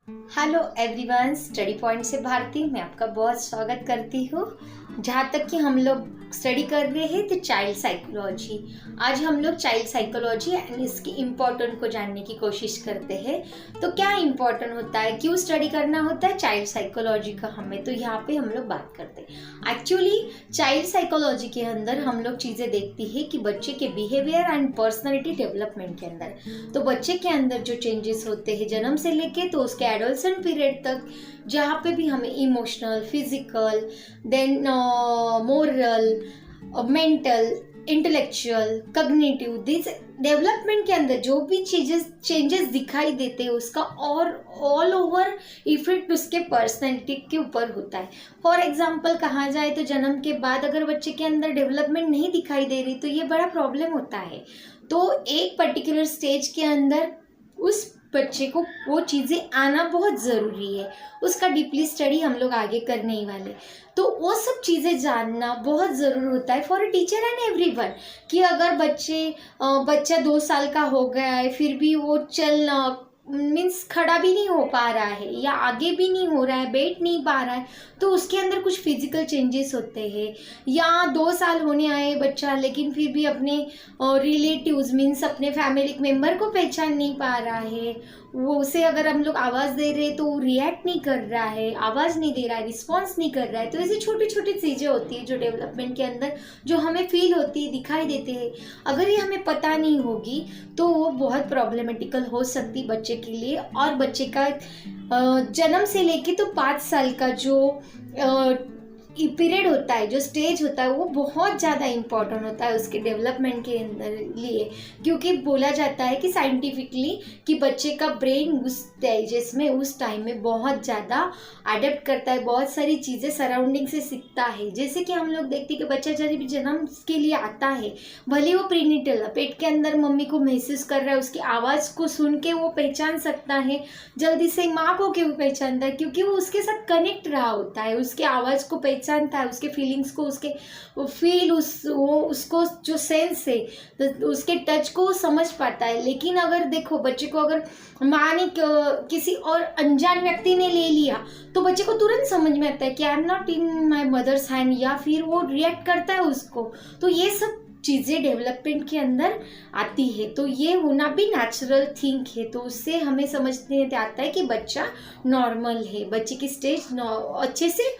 Hello everyone, study point से भारती मैं आपका बहुत स्वागत करती हूँ। जहाँ तक कि हम लोग स्टडी कर रहे हैं तो चाइल्ड साइकोलॉजी। आज हम लोग चाइल्ड साइकोलॉजी एंड इसकी इम्पोर्टेंट को जानने की कोशिश करते हैं। तो क्या इम्पोर्टेंट होता है, क्यों स्टडी करना होता है चाइल्ड साइकोलॉजी का हमें, तो यहाँ पे हम लोग बात करते हैं। एक्चुअली चाइल्ड साइकोलॉजी के अंदर हम लोग चीज़ें देखती है कि बच्चे के बिहेवियर एंड पर्सनैलिटी डेवलपमेंट के अंदर, तो बच्चे के अंदर जो चेंजेस होते हैं जन्म से लेके तो उसके एडोलसेंट पीरियड तक, जहाँ पे भी हमें emotional, physical, then moral, mental, intellectual, cognitive, this development के अंदर जो भी चेंजेस दिखाई देते हैं उसका और ऑल ओवर इफेक्ट उसके पर्सनैलिटी के ऊपर होता है। फॉर एग्जांपल कहा जाए तो जन्म के बाद अगर बच्चे के अंदर डेवलपमेंट नहीं दिखाई दे रही तो ये बड़ा प्रॉब्लम होता है। तो एक पर्टिकुलर स्टेज के अंदर उस बच्चे को वो चीज़ें आना बहुत ज़रूरी है। उसका डीपली स्टडी हम लोग आगे करने ही वाले, तो वो सब चीज़ें जानना बहुत ज़रूरी होता है for a teacher and everyone. कि अगर बच्चा 2 साल का हो गया है फिर भी वो मीन्स खड़ा भी नहीं हो पा रहा है या आगे भी नहीं हो रहा है, बैठ नहीं पा रहा है, तो उसके अंदर कुछ फिजिकल चेंजेस होते हैं। या 2 साल होने आए बच्चा लेकिन फिर भी अपने रिलेटिव्स मीन्स अपने फैमिली मेम्बर को पहचान नहीं पा रहा है, वो उसे अगर हम लोग आवाज़ दे रहे हैं तो वो रिएक्ट नहीं कर रहा है, आवाज़ नहीं दे रहा है, रिस्पॉन्स नहीं कर रहा है। तो ऐसी छोटी छोटी चीज़ें होती है जो डेवलपमेंट के अंदर जो हमें फील होती है, दिखाई देते हैं। अगर ये हमें पता नहीं होगी तो वो बहुत प्रॉब्लमेटिकल हो सकती बच्चे के लिए। और बच्चे का जन्म से लेके तो 5 साल का जो पीरियड होता है, जो स्टेज होता है, वो बहुत ज़्यादा इम्पॉर्टेंट होता है उसके डेवलपमेंट के अंदर लिए। क्योंकि बोला जाता है कि साइंटिफिकली कि बच्चे का ब्रेन उस स्टेजेस में, उस टाइम में बहुत ज़्यादा अडेप्ट करता है, बहुत सारी चीज़ें सराउंडिंग से सीखता है। जैसे कि हम लोग देखते हैं कि बच्चा जब भी जन्म के लिए आता है, भले वो प्रीनिटल पेट के अंदर मम्मी को महसूस कर रहा है, उसकी आवाज़ को सुन के वो पहचान सकता है, जल्दी से माँ को क्यों पहचानता है, क्योंकि वो उसके साथ कनेक्ट रहा होता है, उसके आवाज़ को पहचानता है, उसके फीलिंग्स को, उसके फील उसको जो सेंस है तो उसके टच को समझ पाता है। लेकिन अगर देखो बच्चे को अगर माँ ने किसी और अनजान व्यक्ति ने ले लिया तो बच्चे को तुरंत समझ में आता है कि I am not in my mother's hand, या फिर वो रिएक्ट करता है उसको। तो ये सब चीज़ें डेवलपमेंट के अंदर आती है, तो ये होना भी नेचुरल थिंग है। तो उससे हमें समझने आता है कि बच्चा नॉर्मल है, बच्चे की स्टेज अच्छे से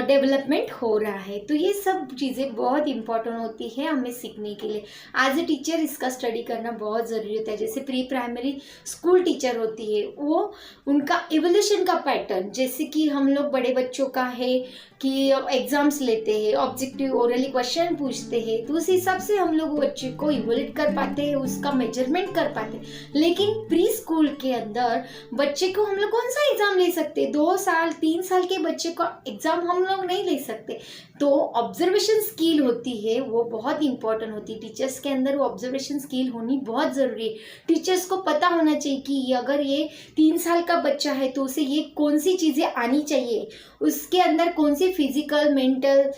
डेवलपमेंट हो रहा है। तो ये सब चीज़ें बहुत इंपॉर्टेंट होती है हमें सीखने के लिए। एज ए टीचर इसका स्टडी करना बहुत ज़रूरी होता है। जैसे प्री प्राइमरी स्कूल टीचर होती है, वो उनका एवोल्यूशन का पैटर्न, जैसे कि हम लोग बड़े बच्चों का है कि एग्जाम्स लेते हैं, ऑब्जेक्टिव ओरली क्वेश्चन पूछते हैं, तो उस हिसाब से हम लोग बच्चे को इवोल्यूट कर पाते हैं, उसका मेजरमेंट कर पाते हैं। लेकिन प्री स्कूल के अंदर बच्चे को हम लोग कौन सा एग्जाम ले सकते हैं? 2 साल 3 साल के बच्चे का एग्जाम हम लोग नहीं ले सकते। तो ऑब्जर्वेशन स्किल होती है, वो बहुत इंपॉर्टेंट होती है। टीचर्स के अंदर वो ऑब्जर्वेशन स्किल होनी बहुत ज़रूरी है। टीचर्स को पता होना चाहिए कि अगर ये 3 साल का बच्चा है तो उसे ये कौन सी चीज़ें आनी चाहिए, उसके अंदर कौन सी फिजिकल, मेंटल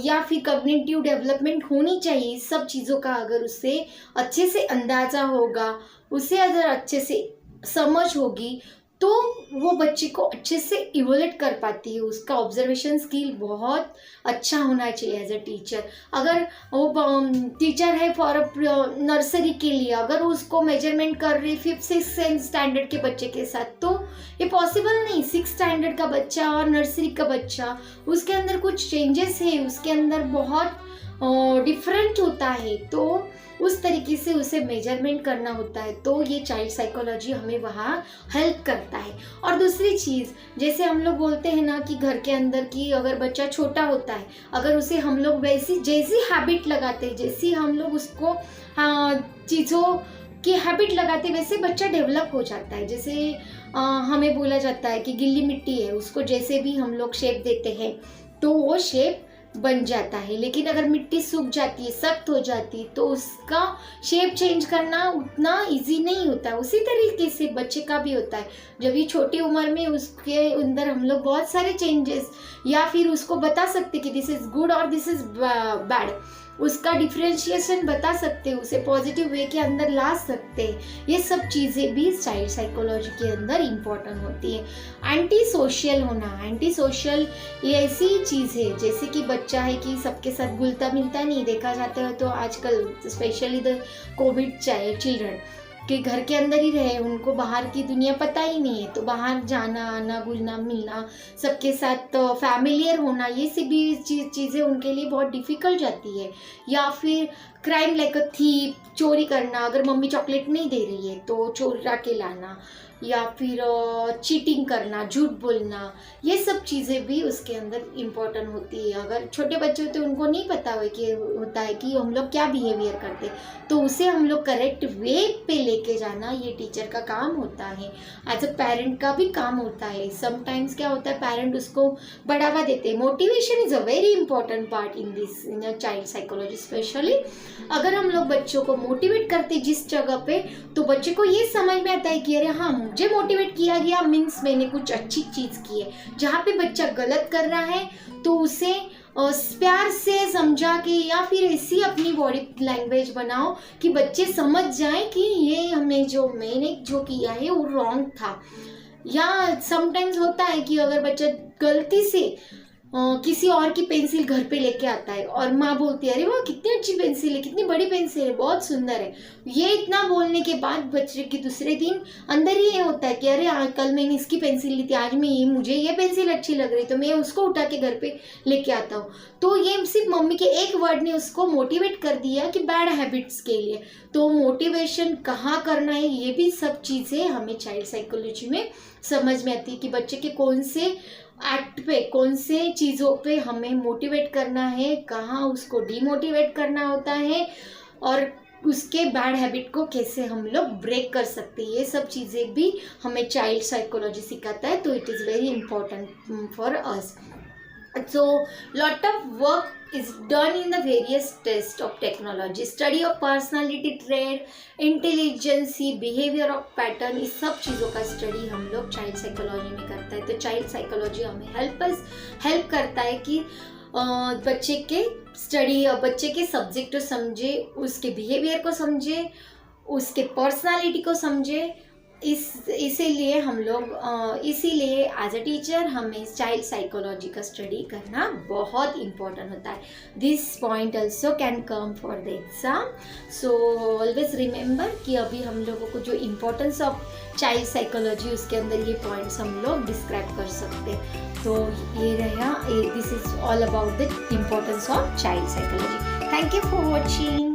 या फिर कॉग्निटिव डेवलपमेंट होनी चाहिए। इस सब चीज़ों का अगर उसे अच्छे से अंदाज़ा होगा, उसे अगर अच्छे से समझ होगी, तो वो बच्चे को अच्छे से इवोल्यूट कर पाती है। उसका ऑब्जर्वेशन स्किल बहुत अच्छा होना चाहिए एज अ टीचर। अगर वो टीचर है फॉर नर्सरी के लिए, अगर उसको मेजरमेंट कर रही 5th-6th स्टैंडर्ड के बच्चे के साथ, तो ये पॉसिबल नहीं। 6th स्टैंडर्ड का बच्चा और नर्सरी का बच्चा, उसके अंदर कुछ चेंजेस है, उसके अंदर बहुत डिफरेंट होता है, तो उस तरीके से उसे मेजरमेंट करना होता है। तो ये चाइल्ड साइकोलॉजी हमें वहाँ हेल्प करता है। और दूसरी चीज़, जैसे हम लोग बोलते हैं ना कि घर के अंदर की अगर बच्चा छोटा होता है, अगर उसे हम लोग जैसी हैबिट लगाते हैं, जैसी हम लोग उसको चीज़ों की हैबिट लगाते, वैसे बच्चा डेवलप हो जाता है। जैसे हमें बोला जाता है कि गिल्ली मिट्टी है, उसको जैसे भी हम लोग शेप देते हैं तो वो शेप बन जाता है। लेकिन अगर मिट्टी सूख जाती है, सख्त हो जाती है, तो उसका शेप चेंज करना उतना इजी नहीं होता है। उसी तरीके से बच्चे का भी होता है। जब ये छोटी उम्र में उसके अंदर हम लोग बहुत सारे चेंजेस या फिर उसको बता सकते कि दिस इज़ गुड और दिस इज़ बैड, उसका डिफ्रेंशिएशन बता सकते हैं, उसे पॉजिटिव वे के अंदर ला सकते हैं। ये सब चीज़ें भी चाइल्ड साइकोलॉजी के अंदर इम्पोर्टेंट होती है। एंटी सोशल होना, एंटी सोशल ये ऐसी चीज़ है जैसे कि बच्चा है कि सबके साथ घुलता मिलता नहीं, देखा जाता है तो आजकल स्पेशली द कोविड चिल्ड्रन कि घर के अंदर ही रहे, उनको बाहर की दुनिया पता ही नहीं है, तो बाहर जाना आना घुलना मिलना सबके साथ फैमिलियर होना, ये सभी चीज़ें उनके लिए बहुत डिफ़िकल्ट जाती है। या फिर क्राइम लाइक अ थीप, चोरी करना, अगर मम्मी चॉकलेट नहीं दे रही है तो चोरा के लाना, या फिर चीटिंग करना, झूठ बोलना, ये सब चीज़ें भी उसके अंदर इम्पोर्टेंट होती है। अगर छोटे बच्चे होते हैं उनको नहीं पता होता है कि हम लोग क्या बिहेवियर करते, तो उसे हम लोग करेक्ट वे पे लेके जाना ये टीचर का काम होता है, एज अ पेरेंट का भी काम होता है। समटाइम्स क्या होता है, पेरेंट उसको बढ़ावा देते हैं। Motivation is a very important part in a child psychology. Specially अगर हम लोग बच्चों को मोटिवेट करते जिस जगह पे, तो बच्चे को ये समझ में आता है कि अरे हाँ, मुझे मोटिवेट किया गया मीन्स मैंने कुछ अच्छी चीज़ की है। जहाँ पे बच्चा गलत कर रहा है तो उसे प्यार से समझा के, या फिर ऐसी अपनी बॉडी लैंग्वेज बनाओ कि बच्चे समझ जाएं कि ये मैंने जो किया है वो रॉन्ग था। या समटाइम्स होता है कि अगर बच्चा गलती से किसी और की पेंसिल घर पे लेके आता है और माँ बोलती है अरे वाह कितनी अच्छी पेंसिल है, कितनी बड़ी पेंसिल है, बहुत सुंदर है। ये इतना बोलने के बाद बच्चे के दूसरे दिन अंदर ही ये होता है कि अरे कल मैंने इसकी पेंसिल ली थी, आज मुझे ये पेंसिल अच्छी लग रही, तो मैं उसको उठा के घर पे लेके आता हूँ। तो ये सिर्फ मम्मी के एक वर्ड ने उसको मोटिवेट कर दिया कि बैड हैबिट्स के लिए। तो मोटिवेशन कहाँ करना है, ये भी सब चीज़ें हमें चाइल्ड साइकोलॉजी में समझ में आती है कि बच्चे के कौन से एक्ट पे, कौन से चीज़ों पे हमें मोटिवेट करना है, कहाँ उसको डीमोटिवेट करना होता है, और उसके बैड हैबिट को कैसे हम लोग ब्रेक कर सकते हैं। ये सब चीज़ें भी हमें चाइल्ड साइकोलॉजी सिखाता है। तो it is very important for us. So, lot of work is done in the various tests of technology, study of personality trait, intelligence, behavior of pattern, इस सब चीज़ों का स्टडी हम लोग चाइल्ड साइकोलॉजी में करता है। तो चाइल्ड साइकोलॉजी हमें हेल्प करता है कि बच्चे के स्टडी, बच्चे के सब्जेक्ट को समझे, उसके बिहेवियर को समझे, उसके पर्सनालिटी को समझे। इसीलिए हम लोग इसीलिए एज अ टीचर हमें चाइल्ड साइकोलॉजी का स्टडी करना बहुत इम्पोर्टेंट होता है। This point also can come for the exam. So always remember कि अभी हम लोगों को जो इम्पोर्टेंस ऑफ चाइल्ड साइकोलॉजी, उसके अंदर ये पॉइंट्स हम लोग डिस्क्राइब कर सकते हैं। तो ये रहा, this is all about the importance of child psychology. Thank you for watching.